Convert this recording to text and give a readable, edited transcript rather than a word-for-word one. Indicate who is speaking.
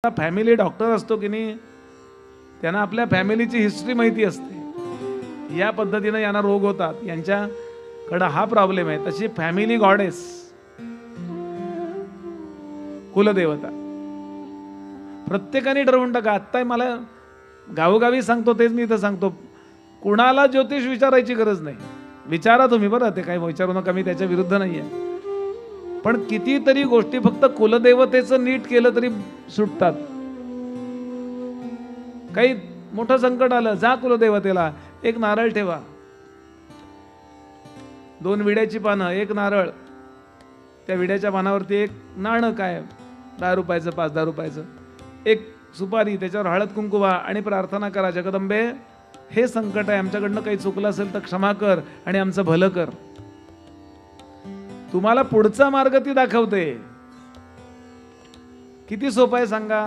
Speaker 1: Family doctor असतो की नाही, त्यांना आपल्या फॅमिलीची हिस्ट्री माहिती असते. या पद्धतीने यांना रोग होतात, यांच्याकडे हा प्रॉब्लेम आहे. तशी फॅमिली गॉडेस, कुलदेवता प्रत्येकाने ठरवून टाका. आत्ता मला गावोगावी सांगतो तेच मी इथं सांगतो, कुणाला ज्योतिष विचारायची गरज नाही. विचारा तुम्ही, बरं, ते काही विचारू नका, मी त्याच्या विरुद्ध नाही आहे. पण कितीतरी गोष्टी फक्त कुलदेवतेचं नीट केलं तरी सुटतात. काही मोठं संकट आलं, जा कुलदेवतेला, एक नारळ ठेवा, 2 विड्याची पानं, 1 नारळ, त्या विड्याच्या पानावरती 1 नाणं, काय 10 रुपयाचं, 5-10 रुपयाचं, 1 सुपारी, त्याच्यावर हळद कुंकू व्हा आणि प्रार्थना करा, जगदंबे हे संकट आहे, आमच्याकडनं काही चुकलं असेल तर क्षमा कर आणि आमचं भलं कर. तुम्हाला पुढचा मार्ग ती दाखवते. किती सोपं आहे सांगा.